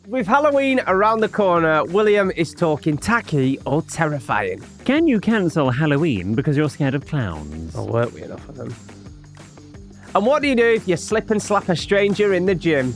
With Halloween around the corner, William is talking tacky or terrifying. Can you cancel Halloween because you're scared of clowns? Or weren't we enough of them? And what do you do if you slip and slap a stranger in the gym?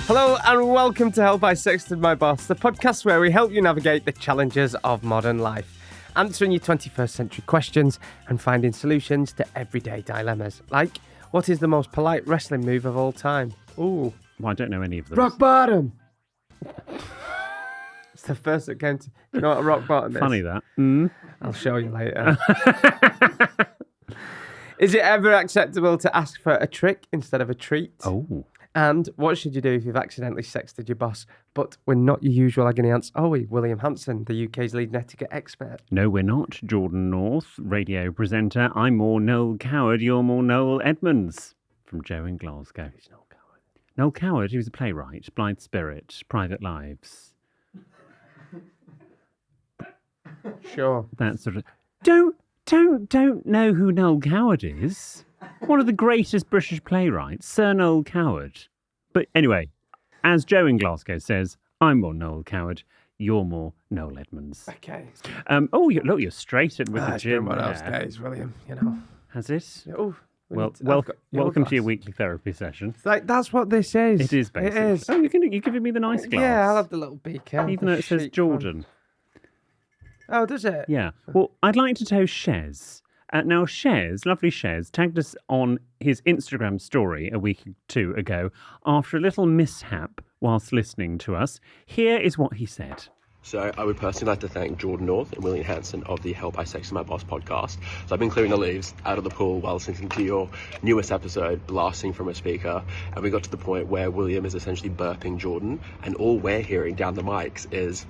Hello and welcome to Help I Sexted My Boss, the podcast where we help you navigate the challenges of modern life, answering your 21st century questions and finding solutions to everyday dilemmas, like what is the most polite wrestling move of all time? Ooh. Well, I don't know any of them. Rock bottom! It's the first that came to... You know what a rock bottom is? Funny that. I'll show you later. Is it ever acceptable to ask for a trick instead of a treat? Oh. And what should you do if you've accidentally sexted your boss, but we're not your usual agony aunts? Are we? William Hanson, the UK's leading etiquette expert. No, we're not. Jordan North, radio presenter. I'm more Noel Coward, you're more Noel Edmonds. From Joe in Glasgow. Who's Noel Coward? Noel Coward, he was a playwright. Blithe Spirit, Private Lives. Sure. That sort of... Don't know who Noel Coward is. One of the greatest British playwrights, Sir Noel Coward. But anyway, as Joe in Glasgow says, I'm more Noel Coward, you're more Noel Edmonds. Okay. Look, you're straight in with the It's gym. been one of those days, William, you know. Has it? Oh, Well, I've got welcome to your glass. weekly therapy session. It's like, that's what this is. It is, basically. It is. Oh, you're giving me the nice glass. Yeah, I'll have the little beaker. Even the though it says chic Jordan. one. Oh, does it? Yeah. Well, I'd like to tell Shez. Now, Shez, lovely Shez, tagged us on his Instagram story a week or two ago after a little mishap whilst listening to us. Here is what he said. So I would personally like to thank Jordan North and William Hanson of the Help I Sexted My Boss podcast. So I've been clearing the leaves out of the pool while listening to your newest episode, blasting from a speaker. And we got to the point where William is essentially burping Jordan. And all we're hearing down the mics is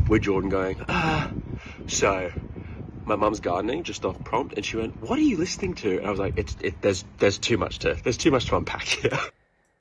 with Jordan going, ah. So my mum's gardening just off prompt. And she went, what are you listening to? And I was like, there's too much to unpack here.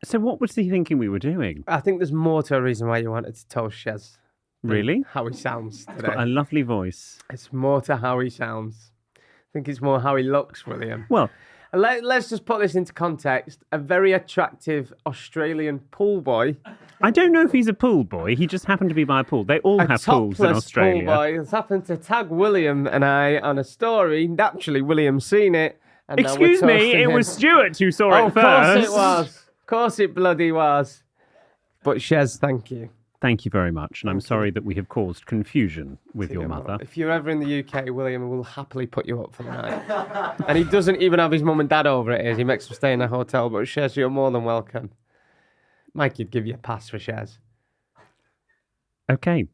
So what was he thinking we were doing? I think there's more to a reason why you wanted to tell Shez. Really? How he sounds He's today. got a lovely voice. It's more to how he sounds. I think it's more how he looks, William. Well, Let's just put this into context. A very attractive Australian pool boy. I don't know if he's a pool boy. He just happened to be by a pool. They all have pools in Australia. Pool boy has happened to tag William and I on a story. Naturally, William's seen it. And now we're Excuse me, toasting it him. was Stuart who saw it Of first. course it was. Of course it bloody was. But Shez, thank you. Thank you very much, and I'm sorry that we have caused confusion with your mother. If you're ever in the UK, William will happily put you up for the night. And he doesn't even have his mum and dad over at his. He makes them stay in a hotel. But Shez, you're more than welcome. Mikey'd give you a pass for Shez. Okay.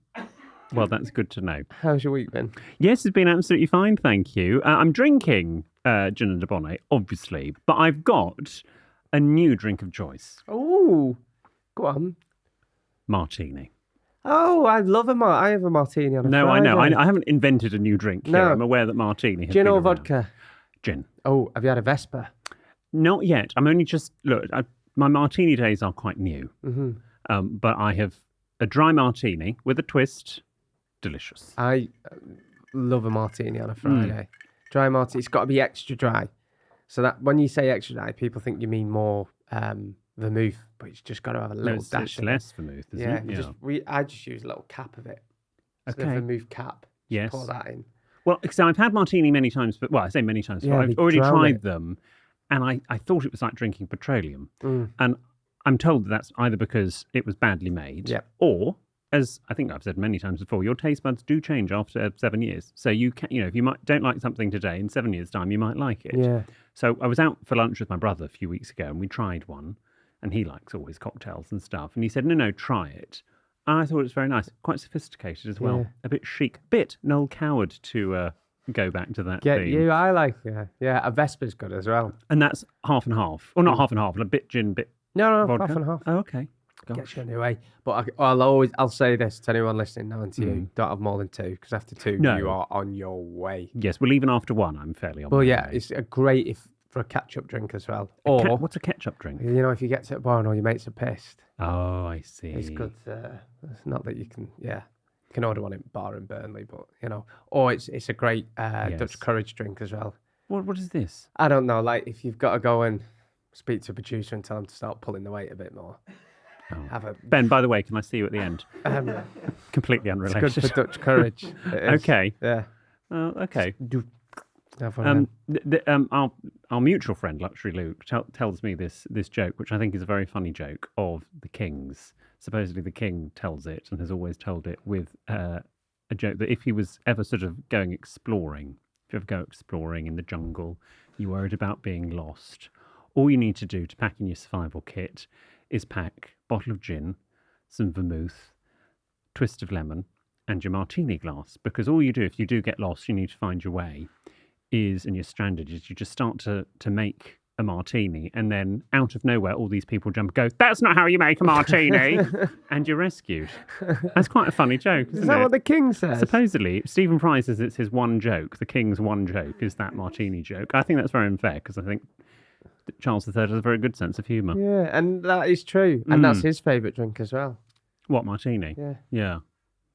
Well, that's good to know. How's your week been? Yes, it's been absolutely fine, thank you. I'm drinking gin and Dubonnet, obviously, but I've got a new drink of choice. Oh, go on. Martini. Oh, I love I have a martini on a No, Friday. I know. I haven't invented a new drink here. No. I'm aware that Martini has Gin been or around. vodka? Gin. Oh, have you had a Vespa? Not yet. I'm only just... Look, my Martini days are quite new. Mm-hmm. But I have a dry Martini with a twist. Delicious. I love a martini on a Friday. Dry martini. It's got to be extra dry. So that when you say extra dry, people think you mean more vermouth, but it's just got to have a little dash it's of less vermouth, isn't it? I just use a little cap of it. So the Okay. vermouth cap. Just Yes. pour that in. Well, because I've had Martini many times, but I say many times, Yeah, but I've they already drown tried it. them, and I thought it was like drinking petroleum. Mm. And I'm told that's either because it was badly made, Yep. or, as I think I've said many times before, your taste buds do change after 7 years. So you can, if you don't like something today, in 7 years' time, you might like it. Yeah. So I was out for lunch with my brother a few weeks ago, and we tried one, and he likes all his cocktails and stuff, and he said, no, try it. And I thought it was very nice, quite sophisticated as well, Yeah. a bit chic, bit Noel Coward to go back to that Get theme. you. I like it. Yeah, a Vespa's good as well. And that's half and half, or not half and half, a bit gin, bit No, vodka. half and half. Oh, okay. Gosh. Gets you anyway. But I'll say this to anyone listening now and to you: don't have more than two, because after two, No. you are on your way. Yes, well, even after one, I'm fairly on Well, my yeah, way. it's a great for a catch-up drink as well. Or What's a ketchup drink? if you get to a bar and all your mates are pissed, Oh, I see. it's good. It's not that you can, you can order one in bar in Burnley, but or it's a great Yes. Dutch courage drink as well. What is this? I don't know, like if you've got to go and speak to a producer and tell them to start pulling the weight a bit more. Oh. Ben, by the way, can I see you at the end? Completely unrelated. It's good for Dutch courage. It is. Okay. Yeah. Okay. Have one then. Our mutual friend, Luxury Luke, tells me this joke, which I think is a very funny joke, of the king's. Supposedly the king tells it and has always told it with a joke that if he was ever sort of going exploring, if you ever go exploring in the jungle, you're worried about being lost, all you need to do to pack in your survival kit is pack a bottle of gin, some vermouth, twist of lemon, and your martini glass. Because all you do, if you do get lost, you need to find your way, and you're stranded, is you just start to make a martini, and then out of nowhere all these people jump and go, "That's not how you make a martini," and you're rescued. That's quite a funny joke, isn't it? Is that what the king says? Supposedly, Stephen Fry says it's his one joke. The king's one joke is that martini joke. I think that's very unfair, because I think that Charles III has a very good sense of humour. Yeah, and that is true. And that's his favourite drink as well. What, martini? Yeah.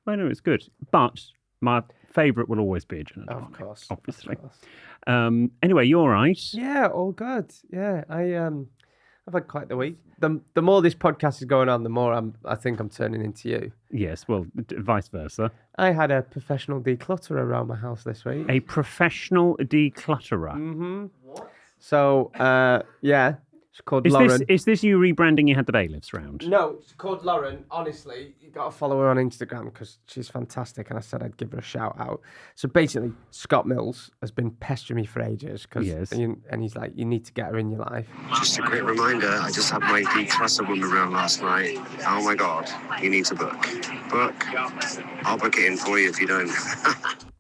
I know it's good, but my favourite will always be a gin and tonic. Of course. Obviously. Of course. Anyway, you all right? Yeah, all good. Yeah, I've had quite the week. The more this podcast is going on, the more I think I'm turning into you. Yes, well, vice versa. I had a professional declutterer around my house this week. A professional declutterer? Mm-hmm. What? So, yeah, it's called Lauren. Is this you rebranding you had the bailiffs round? No, it's called Lauren. Honestly, you got to follow her on Instagram because she's fantastic, and I said I'd give her a shout out. So basically, Scott Mills has been pestering me for ages and he's like, you need to get her in your life. Just a quick reminder, I just had my declutter woman around last night. Oh my God, you need to book. I'll book it in for you if you don't.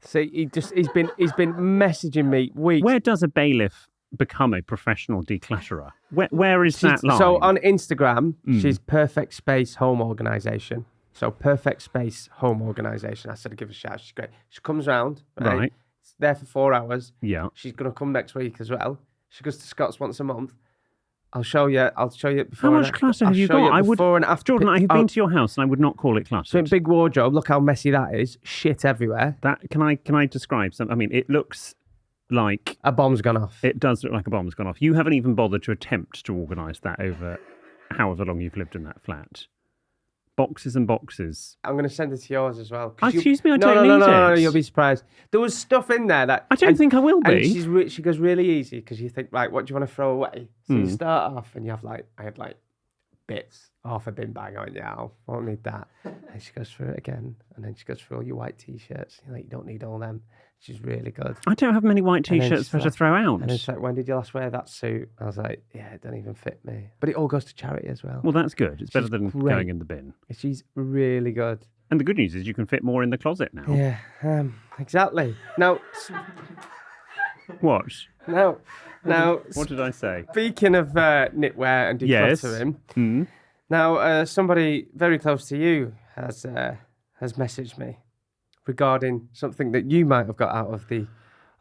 See, he's been messaging me weeks. Where does a bailiff become a professional declutterer? Where is that line? So on Instagram, she's Perfect Space Home Organisation. So Perfect Space Home Organisation. I said I'd give her a shout. She's great. She comes round. Right. It's there for 4 hours. Yeah. She's going to come next week as well. She goes to Scott's once a month. I'll show you before. How much clutter have you got? Before and after. Jordan, I have been to your house and I would not call it cluttered. So in big wardrobe, look how messy that is. Shit everywhere. Can I describe some? I mean, it looks like a bomb's gone off. It does look like a bomb's gone off. You haven't even bothered to attempt to organise that over however long you've lived in that flat. Boxes and boxes. I'm going to send it to yours as well. Excuse me, I don't need it. No, you'll be surprised. There was stuff in there that... I don't think I will be. And she goes really easy because you think, right, what do you want to throw away? So you start off and you have I had bits off a bin bag. I went, yeah, I won't need that. And she goes through it again. And then she goes through all your white T-shirts. You're like, you don't need all them. She's really good. I don't have many white T-shirts for her to throw out. And it's like, when did you last wear that suit? I was like, yeah, it don't even fit me. But it all goes to charity as well. Well, that's good. It's better than going in the bin. She's really good. And the good news is you can fit more in the closet now. Yeah, exactly. Now... What? Now... What did I say? Speaking of knitwear and decluttering, now somebody very close to you has messaged me regarding something that you might have got out of the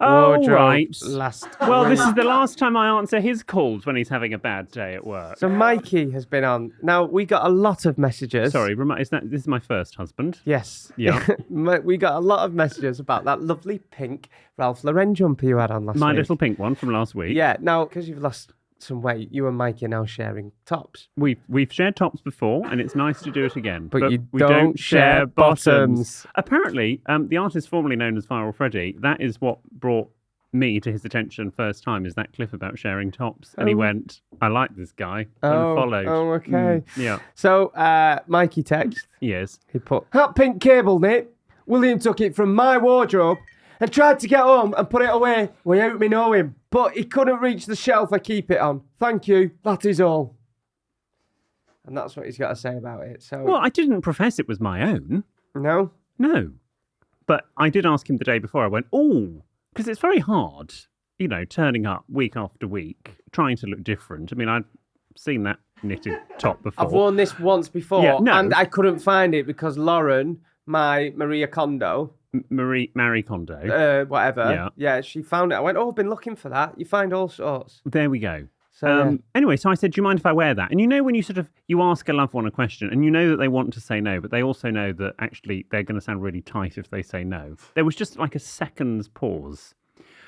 wardrobe last week. Well, this is the last time I answer his calls when he's having a bad day at work. So Mikey has been on. Now, we got a lot of messages. Sorry, this is my first husband. Yes. Yeah. We got a lot of messages about that lovely pink Ralph Lauren jumper you had on last week. My little pink one from last week. Yeah. Now, because you've lost some weight, you and Mikey are now sharing tops. We've shared tops before, and it's nice to do it again. But we don't share bottoms. Apparently, the artist formerly known as Viral Freddy, that is what brought me to his attention first time, is that clip about sharing tops. And he went, I like this guy, and followed. Oh, okay. Yeah. So, Mikey text. Yes. He put, that pink cable knit, William took it from my wardrobe and tried to get home and put it away without me knowing. But he couldn't reach the shelf I keep it on. Thank you. That is all. And that's what he's got to say about it. So, well, I didn't profess it was my own. No? No. But I did ask him the day before. I went, because it's very hard, turning up week after week, trying to look different. I mean, I've seen that knitted top before. I've worn this once before, and I couldn't find it because Lauren, my Marie Kondo, whatever. Yeah, she found it. I went, I've been looking for that. You find all sorts. There we go. So anyway, so I said, do you mind if I wear that? And when you ask a loved one a question and you know that they want to say no, but they also know that actually they're going to sound really tight if they say no. There was just like a second's pause.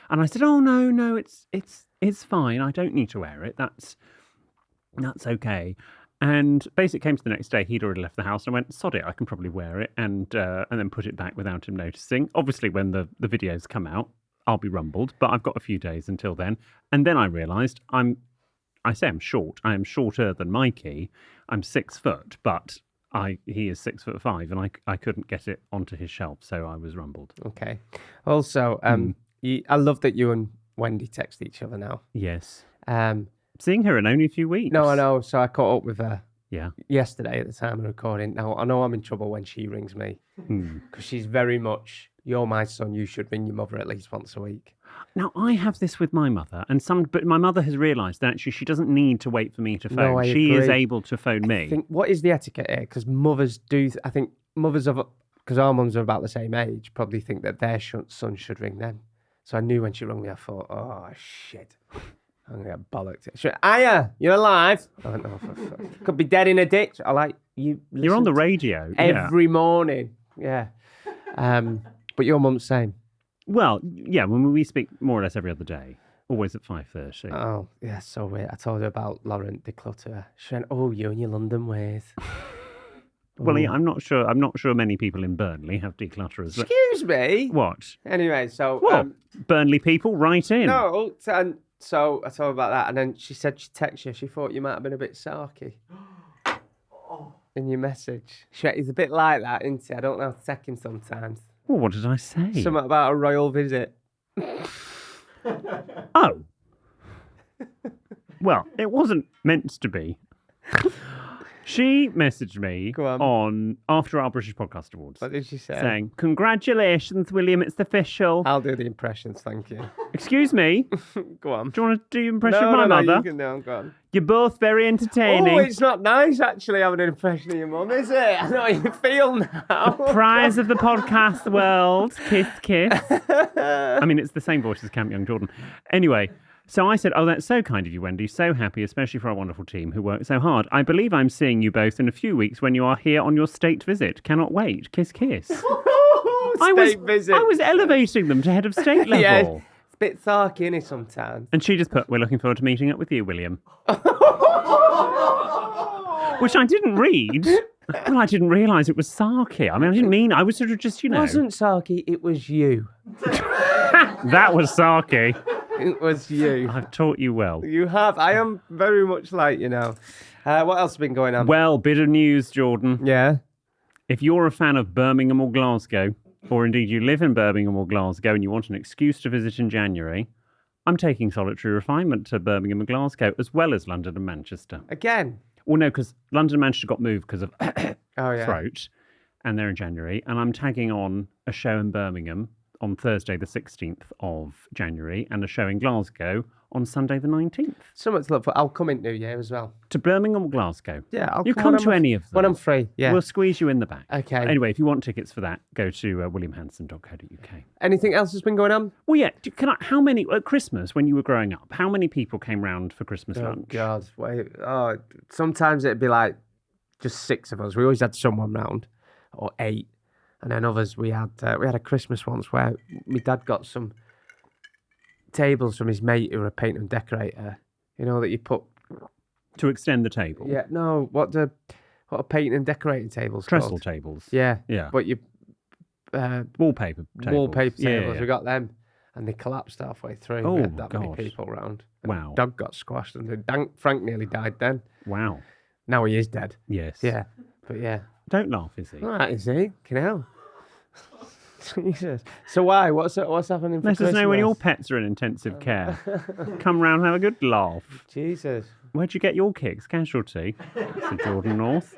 And I said, oh, no, it's fine. I don't need to wear it. That's okay. And basically came to the next day, he'd already left the house, and I went, sod it, I can probably wear it, and then put it back without him noticing. Obviously, when the videos come out, I'll be rumbled, but I've got a few days until then. And then I realised I'm short. I am shorter than Mikey. I'm 6 foot, but he is 6'5", and I couldn't get it onto his shelf, so I was rumbled. Okay. Also, I love that you and Wendy text each other now. Yes. Seeing her in only a few weeks. No, I know. So I caught up with her Yeah. yesterday at the time of recording. Now, I know I'm in trouble when she rings me because she's very much, you're my son, you should ring your mother at least once a week. Now, I have this with my mother, but my mother has realised that actually she doesn't need to wait for me to phone. No, I she agree. is able to phone me. I think, what is the etiquette here? Because mothers do, I think mothers of, because our mums are about the same age, probably think that their son should ring them. So I knew when she rang me, I thought, oh, shit. I'm going to get bollocked. She went, Aya, you're alive? I went, oh, could be dead in a ditch. I like, You're on the radio. every morning. Yeah. But your mum's same. Well, yeah, when we speak more or less every other day, always at 5:30. Oh, yeah, so weird. I told her about RANT, decluttering. She went, oh, you and your London ways. Well, yeah, I'm not sure many people in Burnley have declutterers. Excuse me? What? Anyway, so... What? Burnley people, write in. No, and so I told her about that, and then she said she texted you. She thought you might have been a bit sarky in your message. He's a bit like that, isn't he? I don't know how to take him sometimes. Well, what did I say? Something about a royal visit. Oh. Well, it wasn't meant to be. She messaged me after our British Podcast Awards. What did she say? Saying, congratulations, William, it's official. I'll do the impressions, thank you. Excuse me? Go on. Do you want to do your impression of No, my mother? you can do. Go on. You're both very entertaining. Oh, it's not nice actually having an impression of your mum, is it? I know how you feel now. Prize of the podcast world. Kiss, kiss. I mean, it's the same voice as Camp Young Jordan. Anyway, so I said, oh, that's so kind of you, Wendy. So happy, especially for our wonderful team who work so hard. I believe I'm seeing you both in a few weeks when you are here on your state visit. Cannot wait. Kiss, kiss. Visit. I was elevating them to head of state level. Yeah, it's a bit sarky, isn't it, sometimes? And she just put, we're looking forward to meeting up with you, William. Which I didn't read. Well, I didn't realise it was sarky. I mean, I was sort of just, It wasn't sarky, it was you. That was sarky. It was you. I've taught you well. You have. I am very much like, what else has been going on? Well, bit of news, Jordan. Yeah. If you're a fan of Birmingham or Glasgow, or indeed you live in Birmingham or Glasgow and you want an excuse to visit in January, I'm taking solitary refinement to Birmingham and Glasgow, as well as London and Manchester. Again? Well, no, because London and Manchester got moved because of throat, and they're in January. And I'm tagging on a show in Birmingham on Thursday, the 16th of January, and a show in Glasgow on Sunday, the 19th. So much to look for. I'll come in New Year as well. To Birmingham or Glasgow? Yeah, I'll come to any of them. When I'm free, yeah. We'll squeeze you in the back. Okay. Anyway, if you want tickets for that, go to williamhanson.co.uk. Anything else that's been going on? Well, yeah. How many, at Christmas, when you were growing up, how many people came round for Christmas lunch? Oh, God. Wait. Oh, sometimes it'd be like just 6 of us. We always had someone round, or 8. And then others, we had a Christmas once where my dad got some tables from his mate who were a painter and decorator. You know, that you put... To extend the table? Yeah, no, what are painting and decorating tables Trestle called? tables. Yeah. Yeah. But you... Wallpaper tables. Wallpaper tables. Yeah. We got them. And they collapsed halfway through. Oh, we had that many gosh. people round. Wow. Dog got squashed and Frank nearly died then. Wow. Now he is dead. Yes. Yeah. But yeah. Don't laugh, is he? All right, is he? Can hell. Jesus. So why? What's happening for Let Christmas? us know when your pets are in intensive care. Come round and have a good laugh. Jesus. Where'd you get your kicks? Casualty. To Jordan North.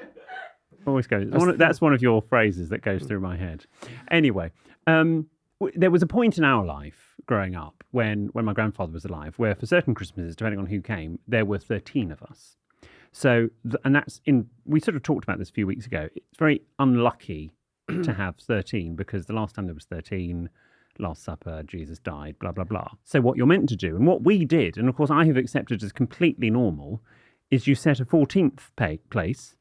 Always goes. That's one of your phrases that goes through my head. Anyway, there was a point in our life growing up when my grandfather was alive where for certain Christmases, depending on who came, there were 13 of us. So, we sort of talked about this a few weeks ago. It's very unlucky to have 13 because the last time there was 13, Last Supper, Jesus died, blah, blah, blah. So what you're meant to do, and what we did, and of course I have accepted as completely normal, is you set a 14th place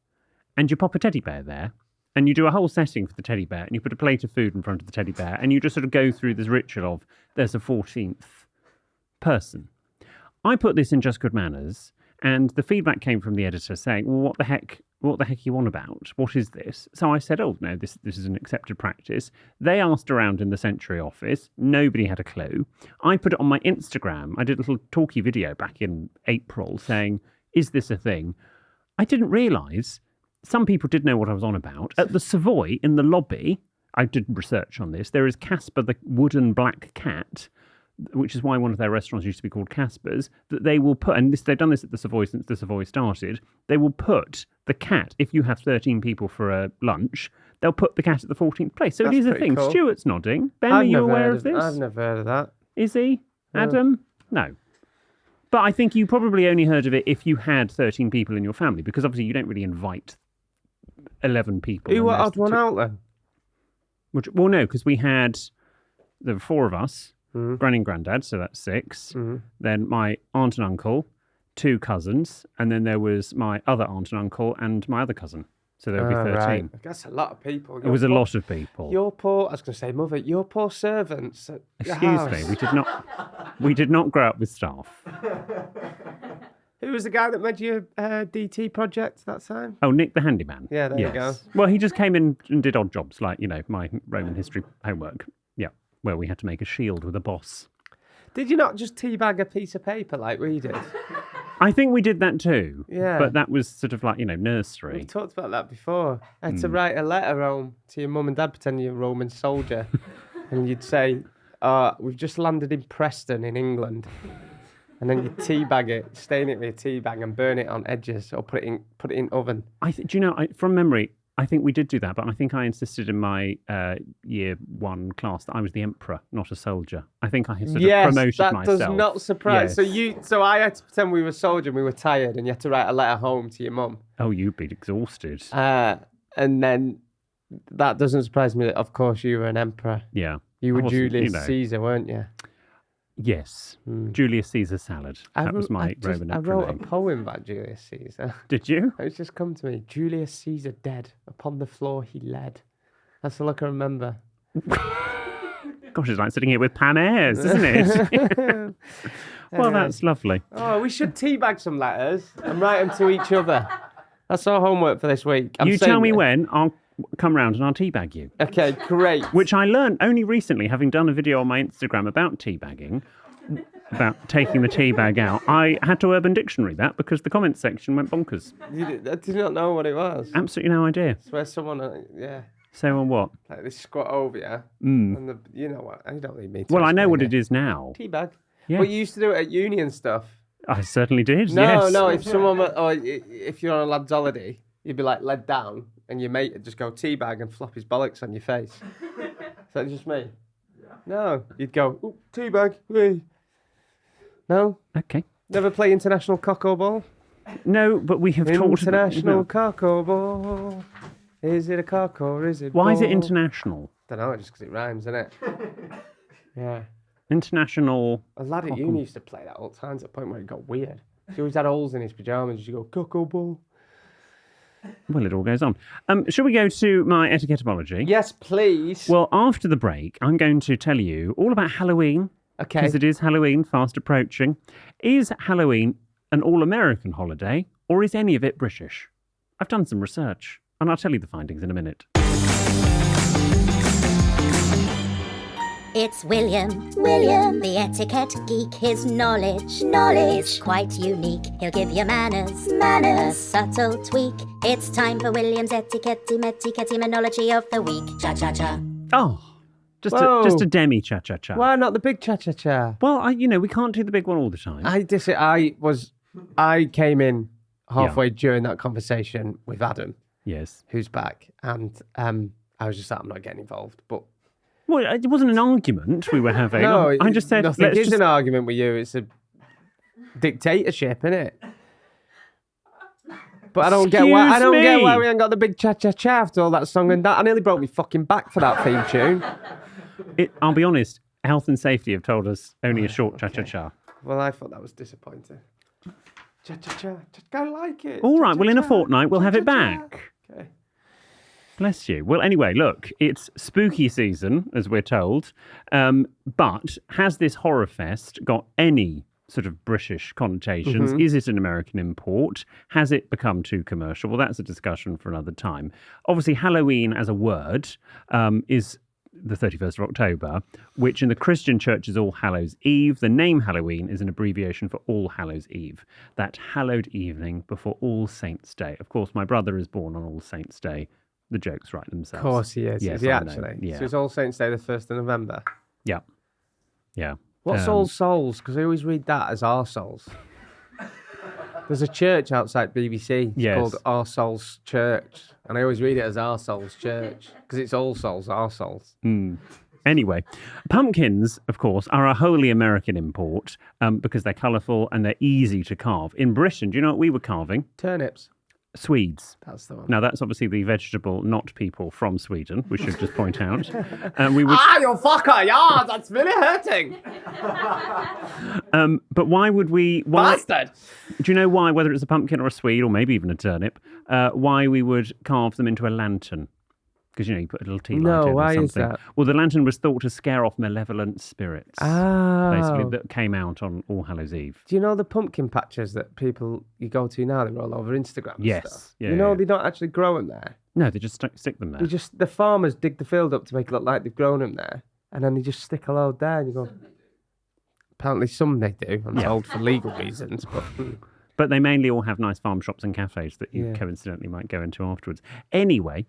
and you pop a teddy bear there and you do a whole setting for the teddy bear and you put a plate of food in front of the teddy bear and you just sort of go through this ritual of there's a 14th person. I put this in Just Good Manners And the feedback came from the editor saying, well, what the heck are you on about? What is this? So I said, oh, no, this is an accepted practice. They asked around in the Century office. Nobody had a clue. I put it on my Instagram. I did a little talky video back in April saying, is this a thing? I didn't realise some people did know what I was on about. At the Savoy, in the lobby, I did research on this, there is Casper the wooden black cat, which is why one of their restaurants used to be called Casper's, that they will put, and they've done this at the Savoy since the Savoy started, they will put the cat, if you have 13 people for a lunch, they'll put the cat at the 14th place. So it is a thing. Cool. Stuart's nodding. Ben, are you aware of this? I've never heard of that. Is he? Adam? No. But I think you probably only heard of it if you had 13 people in your family, because obviously you don't really invite 11 people. Who were odd one out then? Well, no, because there were 4 of us, Granny and Grandad, so that's 6. Then my aunt and uncle, 2 cousins, and then there was my other aunt and uncle and my other cousin. So there would be 13. Right. That's a lot of people. It was a lot of people. Your poor, I was going to say, mother, your poor servants. Excuse me, we did not grow up with staff. Who was the guy that made your DT project that time? Oh, Nick the handyman. Yeah, there you go. Well, he just came in and did odd jobs, like, my Roman history homework. Yeah, where we had to make a shield with a boss. Did you not just teabag a piece of paper like we did? I think we did that too. Yeah. But that was sort of like, nursery. We've talked about that before. I had to write a letter home to your mum and dad pretending you're a Roman soldier. And you'd say, we've just landed in Preston in England. And then you teabag it, stain it with a teabag and burn it on edges or put it in oven. Do you know, from memory, I think we did do that, but I think I insisted in my year 1 class that I was the emperor, not a soldier. I think I had sort of promoted myself. Yes, that does not surprise. Yes. So I had to pretend we were soldier and we were tired, and you had to write a letter home to your mum. Oh, you'd be exhausted. And then that doesn't surprise me that, of course, you were an emperor. Yeah. You were Julius Caesar, weren't you? Yes, Julius Caesar salad. That was my Roman emperor I wrote name. a poem about Julius Caesar. Did you? It's just come to me. Julius Caesar dead, upon the floor he led. That's all I can remember. Gosh, it's like sitting here with Pam Ayres, isn't it? Well, that's lovely. Oh, we should teabag some letters and write them to each other. That's our homework for this week. You tell me when, I'll come round and I'll teabag you. Okay, great. Which I learned only recently, having done a video on my Instagram about teabagging, about taking the teabag out. I had to Urban Dictionary that because the comments section went bonkers. I did not know what it was. Absolutely no idea. It's where someone, So on what? Like they squat over you. And you know what? I don't need me to. Well, I know what it is now. Teabag. Yeah. But you used to do it at uni and stuff. I certainly did, yes. No, if someone, or if you're on a lad's holiday, you'd be like led down and your mate would just go teabag and flop his bollocks on your face. Is that just me? Yeah. No, you'd go, teabag, hey. No? Okay. Never play international coco ball? No, but we have talked about... International coco ball. Is it a cock or is it Why is it international? Don't know, just because it rhymes, isn't it? Yeah. International... A lad at uni used to play that all the time to the point where it got weird. He always had holes in his pyjamas. You go, coco ball. Well, it all goes on. Shall we go to my etiquette apology? Yes, please. Well, after the break, I'm going to tell you all about Halloween. Okay. Because it is Halloween, fast approaching. Is Halloween an all-American holiday, or is any of it British? I've done some research, and I'll tell you the findings in a minute. It's William, the etiquette geek. His knowledge is quite unique. He'll give you manners, a subtle tweak. It's time for William's etymology of the week. Cha-cha-cha. Oh, just a demi cha-cha-cha. Why not the big cha-cha-cha? Well, we can't do the big one all the time. I came in halfway during that conversation with Adam. Yes. Who's back. And I was just like, I'm not getting involved, but... Well, it wasn't an argument we were having. No, I just said... Nothing is an argument with you. It's a dictatorship, isn't it? But I don't get why we ain't got the big cha-cha-cha after all that song and that. I nearly broke my fucking back for that theme tune. I'll be honest, health and safety have told us only a short cha-cha-cha. Well, I thought that was disappointing. Cha-cha-cha. I like it. All right, well, in a fortnight, we'll have it back. Okay. Bless you. Well, anyway, look, it's spooky season, as we're told. But has this horror fest got any sort of British connotations. Is it an American import? Has it become too commercial? Well, that's a discussion for another time. Obviously, Halloween as a word is the 31st of October, which in the Christian church is All Hallows Eve. The name Halloween is an abbreviation for All Hallows Eve, that hallowed evening before All Saints' Day. Of course, my brother is born on All Saints' Day. The jokes write themselves. Of course he is. Yes, Is he I know. actually? Yeah. So it's All Saints' Day, the 1st of November. Yeah. Yeah. What's All Souls? Because I always read that as Our Souls. There's a church outside BBC called Our Souls Church, and I always read it as Our Souls Church because it's All Souls, Our Souls. Anyway, pumpkins, of course, are a wholly American import because they're colourful and they're easy to carve. In Britain, do you know what we were carving? Turnips. Swedes. That's the one. Now, that's obviously the vegetable, not people from Sweden, we should just point out. We would... you fucker! Yeah, that's really hurting. But why would we... Bastard! Do you know why, whether it's a pumpkin or a swede, or maybe even a turnip, why we would carve them into a lantern? Because, you put a little tea light in or why something. is that? Well, the lantern was thought to scare off malevolent spirits. Oh. Basically, that came out on All Hallows Eve. Do you know the pumpkin patches that you go to now? They're all over Instagram and Yes. stuff. Yeah, they don't actually grow them there. No, they just stick them there. The farmers dig the field up to make it look like they've grown them there, and then they just stick a load there, and you go... Apparently some they do, I'm told, for legal reasons, but... But they mainly all have nice farm shops and cafes that you coincidentally might go into afterwards. Anyway...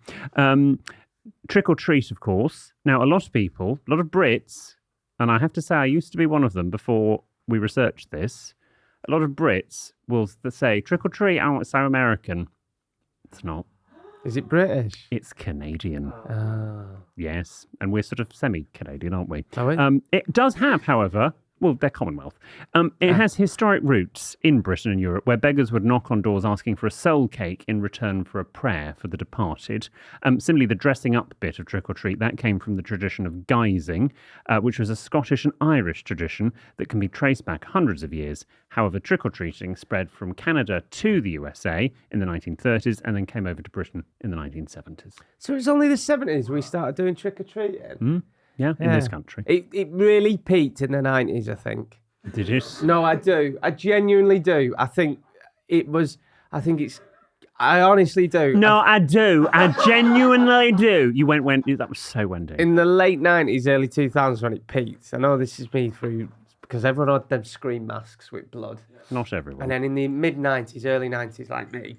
trick or treat, of course. Now, a lot of Brits, and I have to say I used to be one of them before we researched this, a lot of Brits will say, trick or treat, oh, it's so American. It's not. Is it British? It's Canadian. Oh. Yes, and we're sort of semi-Canadian, aren't we? Are we? It does have, however... Well, they're Commonwealth. It has historic roots in Britain and Europe where beggars would knock on doors asking for a soul cake in return for a prayer for the departed. Similarly, the dressing up bit of trick-or-treat, that came from the tradition of guising, which was a Scottish and Irish tradition that can be traced back hundreds of years. However, trick-or-treating spread from Canada to the USA in the 1930s and then came over to Britain in the 1970s. So it's only the 70s we started doing trick-or-treating? Yeah, in this country. It really peaked in the 90s, I think. Did you? No, I do. I genuinely do. I honestly do. No, I do. I genuinely do. That was so Wendy. In the late 90s, early 2000s when it peaked. I know this is me because everyone had them screen masks with blood. Not everyone. And then in the mid-90s, early 90s, like me,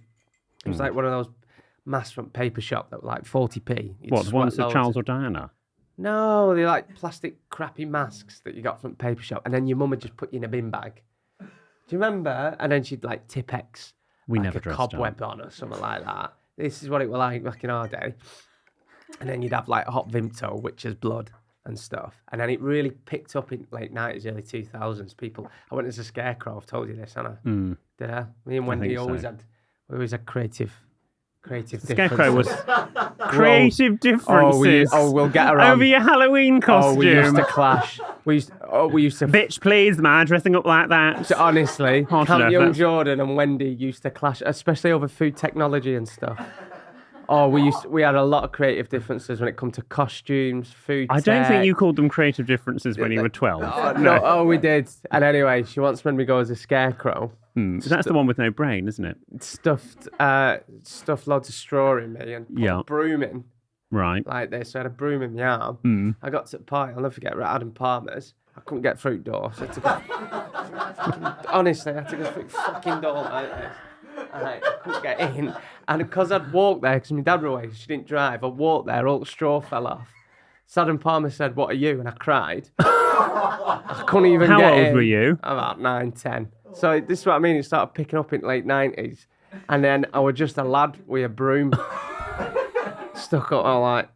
it was like one of those masks from Paper Shop that were like 40p. What, the ones that Charles or Diana? No, they're like plastic crappy masks that you got from Paper Shop, and then your mum would just put you in a bin bag. Do you remember? And then she'd like Tipp-Ex, never dressed cobweb on or something like that. This is what it was like back in our day. And then you'd have like hot Vimto, which is blood and stuff. And then it really picked up in late 90s, early 2000s. I went as a scarecrow. I've told you this, haven't I? Did I? Me and Wendy always had creative Scarecrow was differences. creative differences. We'll get around. Over your Halloween costume. We used to clash. We used to. Bitch, please, man, dressing up like that. So honestly, Hard Camp enough, Young that's- Jordan and Wendy used to clash, especially over food technology and stuff. We had a lot of creative differences when it come to costumes, food. I don't tech. think you called them creative differences when you were 12. No, we did. And anyway, she wants when we go as a scarecrow. That's the one with no brain, isn't it? Stuffed loads of straw in me and put a broom in. Right. Like this. So I had a broom in my arm. I got to the party, I'll never forget, we're at Adam Palmer's. I couldn't get through the door, so I had to go. Honestly, I had to go through the fucking door like this. And I couldn't get in. And because I'd walked there, because my dad was away, she didn't drive, I walked there, all the straw fell off. So Adam Palmer said, "What are you?" And I cried. I couldn't even get in. How old were you? About 9, 10. So this is what I mean, it started picking up in the late 90s. And then I was just a lad with a broom. Stuck up, I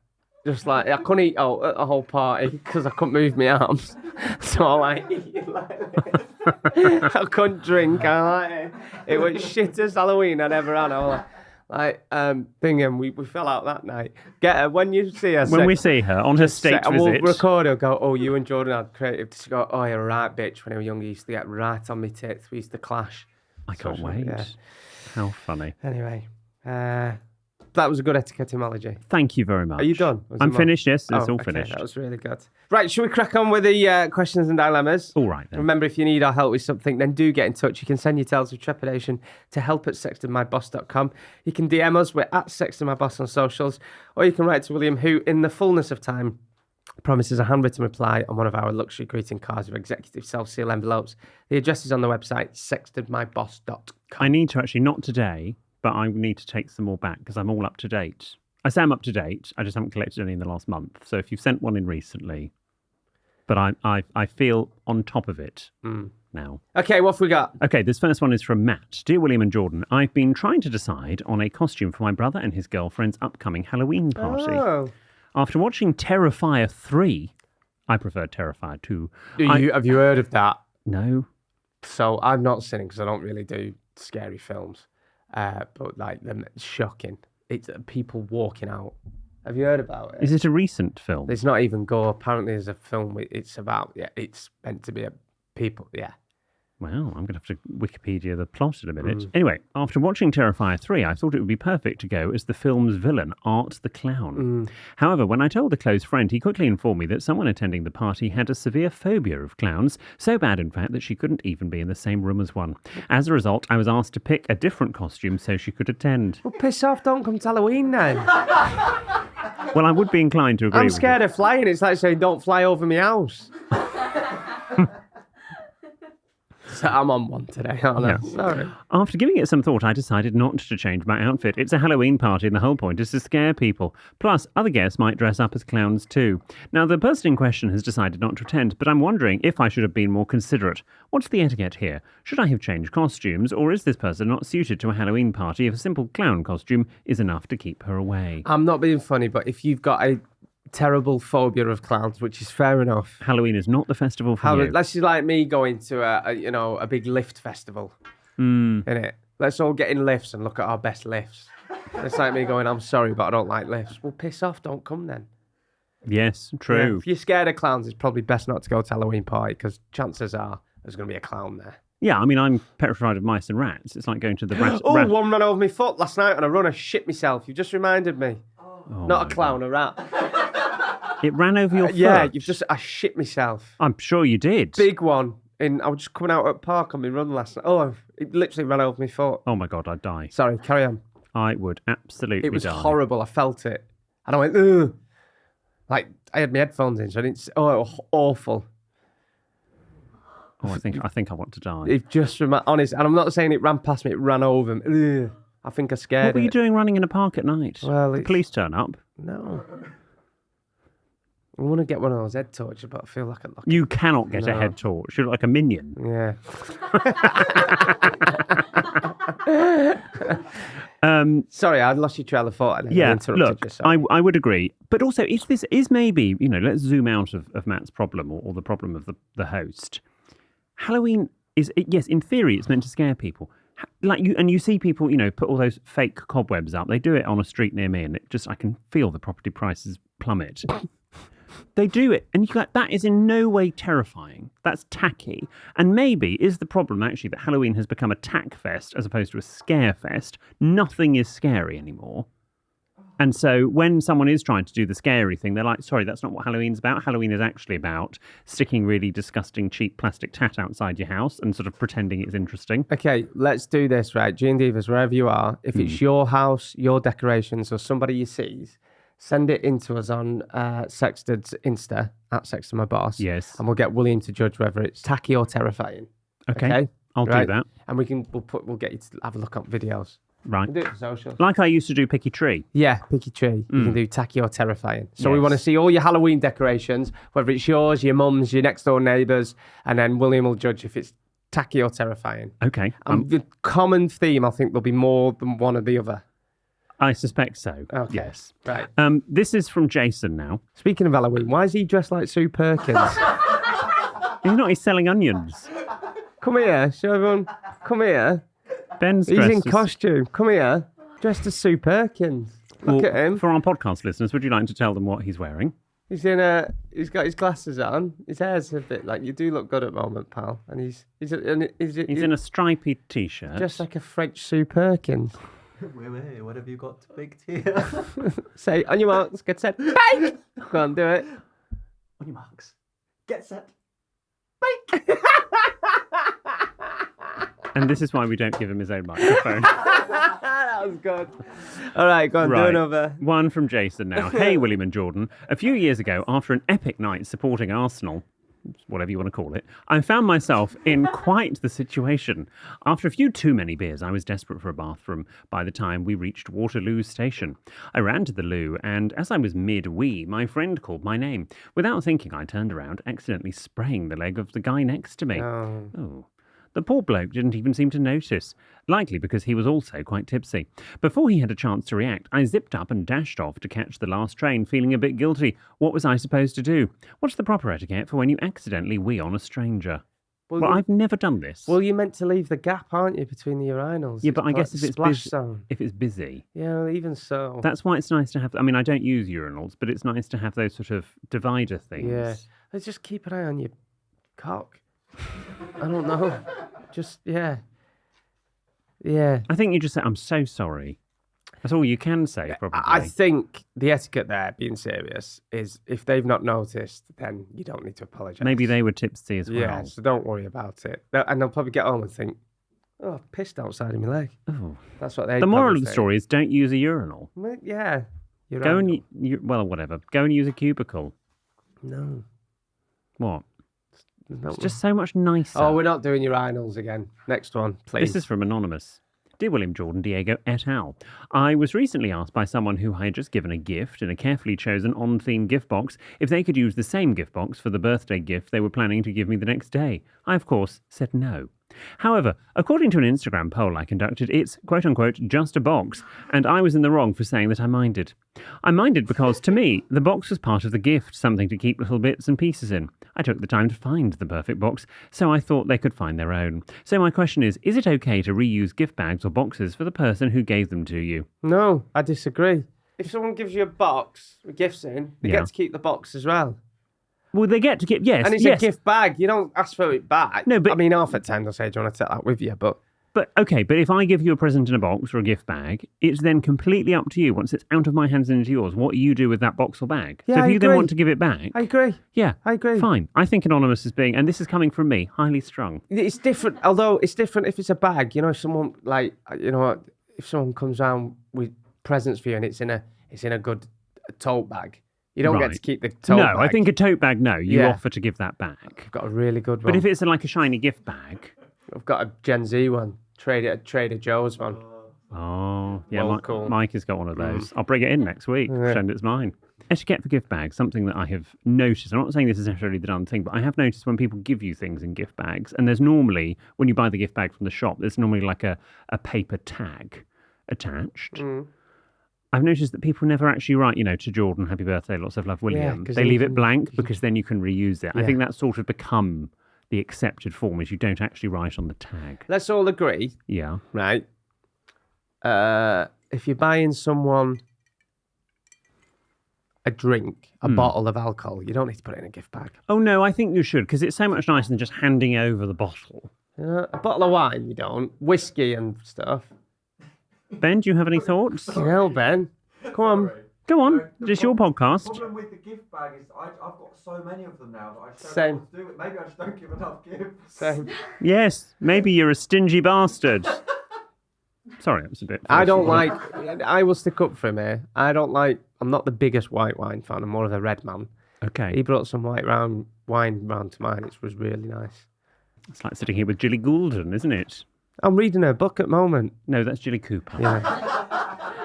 couldn't eat out at the whole party because I couldn't move my arms. So I eat like this. I couldn't drink. It was shittest Halloween I'd ever had. I was Bingham, we fell out that night. Get her when you see her. When we see her on her state and visit. we'll record her. Go, oh, you and Jordan had creative. She go, oh, you're right, bitch. When I was younger, you used to get right on me tits. We used to clash. I can't wait. Yeah. How funny. Anyway, that was a good etiquette etymology. Thank you very much. Are you done? I'm finished, yes. It's all finished. That was really good. Right, should we crack on with the questions and dilemmas? All right, then. Remember, if you need our help with something, then do get in touch. You can send your tales of trepidation to help@sextonmyboss.com. You can DM us. We're at sextonmyboss on socials. Or you can write to William, who, in the fullness of time, promises a handwritten reply on one of our luxury greeting cards with executive self-seal envelopes. The address is on the website, sextonmyboss.com. I need to actually, not today, but I need to take some more back because I'm all up to date. I say I'm up to date. I just haven't collected any in the last month. So if you've sent one in recently, but I feel on top of it now. Okay, what have we got? Okay, this first one is from Matt. Dear William and Jordan, I've been trying to decide on a costume for my brother and his girlfriend's upcoming Halloween party. Oh. After watching Terrifier 3, I prefer Terrifier 2. Have you heard of that? No. So I've not seen it because I don't really do scary films. But like, they're shocking. It's people walking out. Have you heard about it? Is it a recent film? It's not even gore. Apparently, there's a film. It's about. It's meant to be a people. Yeah. Well, I'm going to have to Wikipedia the plot in a minute. Anyway, after watching Terrifier 3, I thought it would be perfect to go as the film's villain, Art the Clown. However, when I told a close friend, he quickly informed me that someone attending the party had a severe phobia of clowns, so bad, in fact, that she couldn't even be in the same room as one. As a result, I was asked to pick a different costume so she could attend. Well, piss off. Don't come to Halloween then. Well, I would be inclined to agree I'm with scared you. of flying. It's like saying, don't fly over my house. So I'm on one today, aren't I? Yeah. Sorry. After giving it some thought, I decided not to change my outfit. It's a Halloween party and the whole point is to scare people. Plus, other guests might dress up as clowns too. Now, the person in question has decided not to attend, but I'm wondering if I should have been more considerate. What's the etiquette here? Should I have changed costumes, or is this person not suited to a Halloween party if a simple clown costume is enough to keep her away? I'm not being funny, but if you've got a terrible phobia of clowns, which is fair enough. Halloween is not the festival for you. That's just like me going to a big lift festival, innit? Let's all get in lifts and look at our best lifts. It's like me going, I'm sorry, but I don't like lifts. Well, piss off, don't come then. Yes, true. Yeah, if you're scared of clowns, it's probably best not to go to Halloween party because chances are there's going to be a clown there. Yeah, I mean, I'm petrified of mice and rats. It's like going to the rat... One ran over my foot last night on a run. I shit myself. You just reminded me. Oh, not a clown, a rat. It ran over your foot? Yeah, I shit myself. I'm sure you did. Big one. I was just coming out at park on my run last night. Oh, it literally ran over my foot. Oh my God, I'd die. Sorry, carry on. I would absolutely die. It was horrible. I felt it. And I went, ugh. Like, I had my headphones in, so I didn't... Oh, it was awful. Oh, I think I want to die. It just... Honest, and I'm not saying it ran past me, it ran over me. Ugh. I think I scared What were you doing running in a park at night? Well, the police turn up? No. I want to get one of those head torches, but I feel like I'm You cannot get a head torch. You look like a minion. Yeah. Sorry, I lost your trail of thought. Yeah, look, I would agree. But also, if this is maybe, let's zoom out of Matt's problem or the problem of the host. Halloween is, yes, in theory, it's meant to scare people. You see people, put all those fake cobwebs up. They do it on a street near me, and I can feel the property prices plummet. They do it, and that is in no way terrifying. That's tacky. And maybe is the problem actually that Halloween has become a tack fest as opposed to a scare fest. Nothing is scary anymore. And so when someone is trying to do the scary thing, they're like, sorry, that's not what Halloween's about. Halloween is actually about sticking really disgusting, cheap plastic tat outside your house and sort of pretending it's interesting. Okay, let's do this, right? G&Divas, wherever you are, if it's your house, your decorations, or somebody you sees, send it into us on Sexted's Insta, at Sexted My Boss. Yes. And we'll get William to judge whether it's tacky or terrifying. Okay. I'll do that. And we'll get you to have a look at videos. Right. Do it for social. Like I used to do Picky Tree. Yeah, Picky Tree. You can do tacky or terrifying. So we want to see all your Halloween decorations, whether it's yours, your mum's, your next door neighbours, and then William will judge if it's tacky or terrifying. Okay. The common theme, I think, there'll be more than one or the other. I suspect so. Okay. Yes. Right. This is from Jason now. Speaking of Halloween, why is he dressed like Sue Perkins? He's selling onions. Come here, show everyone. Come here. He's in costume. Come here. Dressed as Sue Perkins. Look at him. For our podcast listeners, would you like to tell them what he's wearing? He's got his glasses on. His hair's a bit like, you do look good at the moment, pal. And he's in a stripy t-shirt. Just like a French Sue Perkins. Wait, what have you got to bake here? Say, on your marks, get set, bake! Go on, do it. On your marks, get set. And this is why we don't give him his own microphone. That was good. All right, go on, do another. One from Jason now. Hey, William and Jordan. A few years ago, after an epic night supporting Arsenal, whatever you want to call it, I found myself in quite the situation. After a few too many beers, I was desperate for a bathroom by the time we reached Waterloo Station. I ran to the loo, and as I was mid-wee, my friend called my name. Without thinking, I turned around, accidentally spraying the leg of the guy next to me. Oh. The poor bloke didn't even seem to notice, likely because he was also quite tipsy. Before he had a chance to react, I zipped up and dashed off to catch the last train, feeling a bit guilty. What was I supposed to do? What's the proper etiquette for when you accidentally wee on a stranger? Well, I've never done this. Well, you're meant to leave the gap, aren't you, between the urinals? Yeah, but I guess if it's busy, zone. if it's busy. Yeah, well, even so. That's why it's nice to have... I mean, I don't use urinals, but it's nice to have those sort of divider things. Yeah. Let's just keep an eye on your cock. I don't know. Just, yeah. Yeah. I think you just say, I'm so sorry. That's all you can say, probably. I think the etiquette there, being serious, is if they've not noticed, then you don't need to apologise. Maybe they were tipsy as well. Yeah, so don't worry about it. And they'll probably get home and think, oh, I've pissed outside of my leg. Oh. That's what they The moral of the think. story is don't use a urinal. Well, yeah. Go and, well, whatever. Go and use a cubicle. No. What? No. It's just so much nicer. Oh, we're not doing urinals again. Next one, please. This is from Anonymous. Dear William, Jordan, Diego, et al. I was recently asked by someone who I had just given a gift in a carefully chosen on-theme gift box if they could use the same gift box for the birthday gift they were planning to give me the next day. I, of course, said no. However, according to an Instagram poll I conducted, it's, quote-unquote, just a box, and I was in the wrong for saying that I minded. I minded because, to me, the box was part of the gift, something to keep little bits and pieces in. I took the time to find the perfect box, so I thought they could find their own. So my question is it okay to reuse gift bags or boxes for the person who gave them to you? No, I disagree. If someone gives you a box with gifts in, they get to keep the box as well. Well, they get to keep, yes. And it's a gift bag. You don't ask for it back. No, but... I mean, half the time they'll say, do you want to take that with you? But okay, but if I give you a present in a box or a gift bag, it's then completely up to you, once it's out of my hands and into yours, what you do with that box or bag. Yeah, so if I you agree. then want to give it back... I agree. Yeah. I agree. Fine. I think Anonymous is being, and this is coming from me, highly strung. It's different, although it's different if it's a bag. You know, if someone, like, you know, if someone comes around with presents for you and it's in a good tote bag, you don't get to keep the tote bag. No, I think a tote bag, no. You offer to give that back. I've got a really good one. But if it's like a shiny gift bag... I've got a Gen Z one. Trader Joe's one. Oh, yeah, Well, cool. Mike has got one of those. I'll bring it in next week, pretend it's mine. Etiquette for gift bags, something that I have noticed. I'm not saying this is necessarily the done thing, but I have noticed when people give you things in gift bags, and there's normally, when you buy the gift bag from the shop, there's normally like a paper tag attached. I've noticed that people never actually write, you know, to Jordan, happy birthday, lots of love, William. They leave it blank because then you can reuse it. I think that's sort of become the accepted form, is you don't actually write on the tag. Let's all agree. Yeah. Right. If you're buying someone a drink, a bottle of alcohol, you don't need to put it in a gift bag. Oh, no, I think you should, because it's so much nicer than just handing over the bottle. A bottle of wine, you don't. Whiskey and stuff. Ben, do you have any thoughts? You know, Ben. Come on. Go on. It's your podcast. The problem with the gift bag is I've got so many of them now that I don't Same. know what to do with. Maybe I just don't give enough gifts. Same. Yes, maybe you're a stingy bastard. Sorry, that was a bit... I don't like... I will stick up for him here. I'm not the biggest white wine fan. I'm more of a red man. Okay. He brought some wine round to mine. It was really nice. It's like sitting here with Gilly Goulden, isn't it? I'm reading her book at the moment. No, that's Gilly Cooper. Yeah.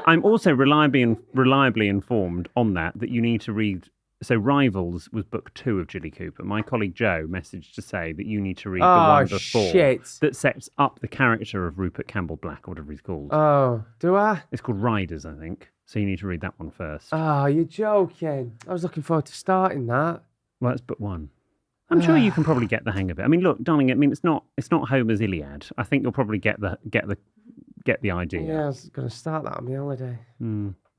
I'm also reliably informed on that you need to read... So Rivals was book 2 of Gilly Cooper. My colleague Joe messaged to say that you need to read the one before that sets up the character of Rupert Campbell Black, or whatever he's called. Oh, do I? It's called Riders, I think. So you need to read that one first. Oh, you're joking. I was looking forward to starting that. Well, it's book 1. I'm sure you can probably get the hang of it. I mean, look, darling. I mean, it's not Homer's Iliad. I think you'll probably get the idea. Yeah, I was going to start that on my holiday.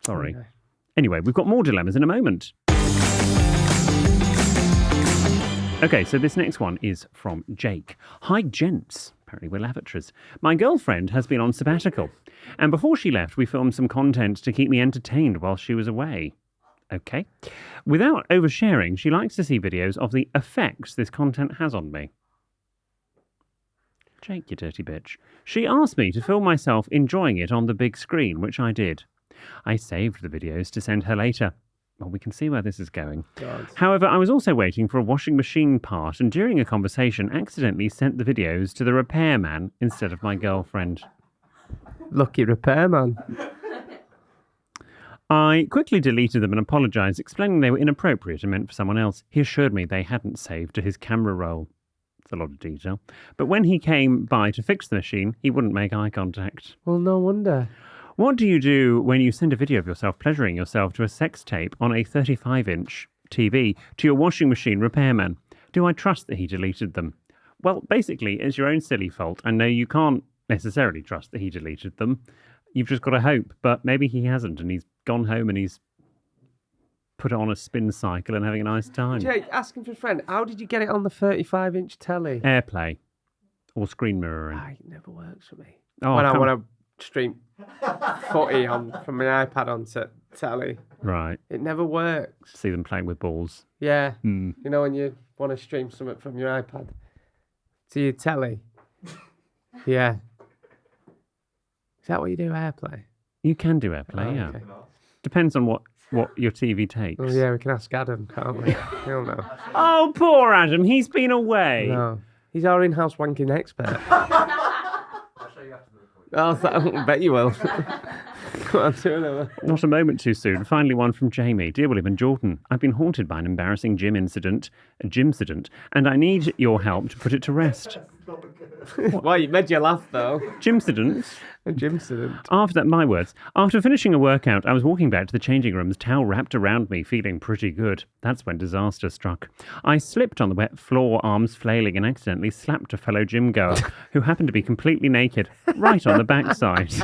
Sorry. Anyway, we've got more dilemmas in a moment. Okay, so this next one is from Jake. Hi, gents. Apparently we're lavatories. My girlfriend has been on sabbatical. And before she left, we filmed some content to keep me entertained while she was away. Okay. Without oversharing, she likes to see videos of the effects this content has on me. Jake, you dirty bitch. She asked me to film myself enjoying it on the big screen, which I did. I saved the videos to send her later. Well, we can see where this is going. God. However, I was also waiting for a washing machine part and during a conversation accidentally sent the videos to the repairman instead of my girlfriend. Lucky repairman. I quickly deleted them and apologised, explaining they were inappropriate and meant for someone else. He assured me they hadn't saved to his camera roll. It's a lot of detail. But when he came by to fix the machine, he wouldn't make eye contact. Well, no wonder. What do you do when you send a video of yourself pleasuring yourself to a sex tape on a 35-inch TV to your washing machine repairman? Do I trust that he deleted them? Well, basically, it's your own silly fault. I know you can't necessarily trust that he deleted them. You've just got to hope, but maybe he hasn't, and he's gone home and he's put it on a spin cycle and having a nice time. Jake, asking for a friend, how did you get it on the 35-inch telly? AirPlay or screen mirroring. It never works for me. Oh, when I want to stream footy from my iPad onto telly, right, it never works. See them playing with balls. Yeah, you know when you want to stream something from your iPad to your telly. Yeah. Is that what you do, AirPlay? You can do AirPlay, yeah. Okay. Depends on what your TV takes. Oh, yeah, we can ask Adam, can't we? He'll know. Oh, poor Adam. He's been away. No. He's our in-house wanking expert. I'll show you after the recording. I bet you will. Come on, do another. Not a moment too soon. Finally, one from Jamie. Dear William and Jordan, I've been haunted by an embarrassing gym incident, and I need your help to put it to rest. Well, you made you laugh, though. Gymcident? A gymcident. After finishing a workout, I was walking back to the changing rooms, towel wrapped around me, feeling pretty good. That's when disaster struck. I slipped on the wet floor, arms flailing, and accidentally slapped a fellow gym goer who happened to be completely naked, right on the backside.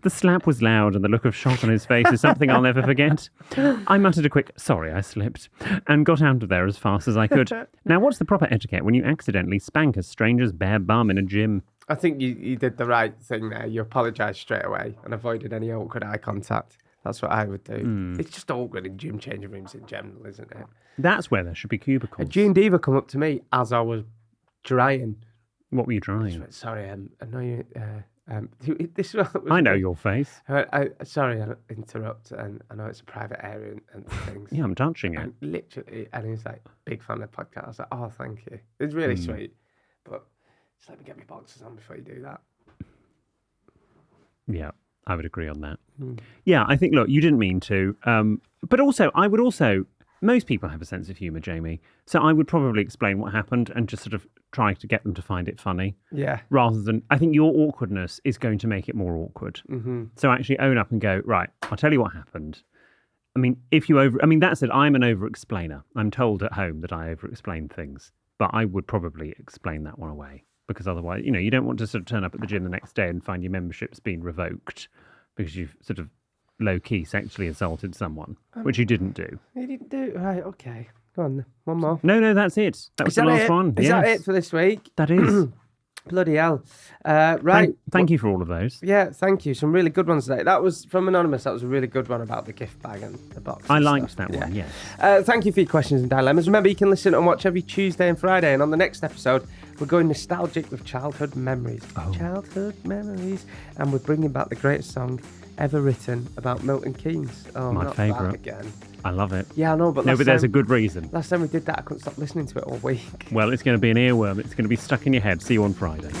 The slap was loud and the look of shock on his face is something I'll never forget. I muttered a quick, sorry, I slipped, and got out of there as fast as I could. Now, what's the proper etiquette when you accidentally spank a stranger's bare bum in a gym? I think you did the right thing there. You apologised straight away and avoided any awkward eye contact. That's what I would do. It's just awkward in gym changing rooms in general, isn't it? That's where there should be cubicles. A G&Diva come up to me as I was drying. What were you drying? Went, sorry, I know you... this is what I know your face. Sorry, I interrupt, and I know it's a private area and things. Yeah, I'm touching it. And literally, and he's like, big fan of the podcast. I was like, oh, thank you. It's really sweet, but just let me get my boxes on before you do that. Yeah, I would agree on that. Yeah, I think, look, you didn't mean to, but also, I would also, most people have a sense of humour, Jamie, so I would probably explain what happened and just sort of try to get them to find it funny. Yeah. Rather than, I think your awkwardness is going to make it more awkward. Mm-hmm. So actually own up and go, right, I'll tell you what happened. I mean, that said, I'm an over-explainer. I'm told at home that I over-explain things, but I would probably explain that one away because otherwise, you don't want to sort of turn up at the gym the next day and find your membership's been revoked because you've sort of low-key sexually assaulted someone, which you didn't do. You didn't do it. Right, okay. Go on, one more. No, that's it. That was the last one. Is that it for this week? That is. Bloody hell. Right. Thank you for all of those. Yeah, thank you. Some really good ones today. That was from Anonymous. That was a really good one about the gift bag and the box. I liked that one, yes. Thank you for your questions and dilemmas. Remember, you can listen and watch every Tuesday and Friday. And on the next episode, we're going nostalgic with childhood memories. Childhood memories. And we're bringing back the greatest song ever written about Milton Keynes. Oh, my favourite. Again. I love it. Yeah, I know, but there's a good reason. Last time we did that, I couldn't stop listening to it all week. Well, it's going to be an earworm. It's going to be stuck in your head. See you on Friday.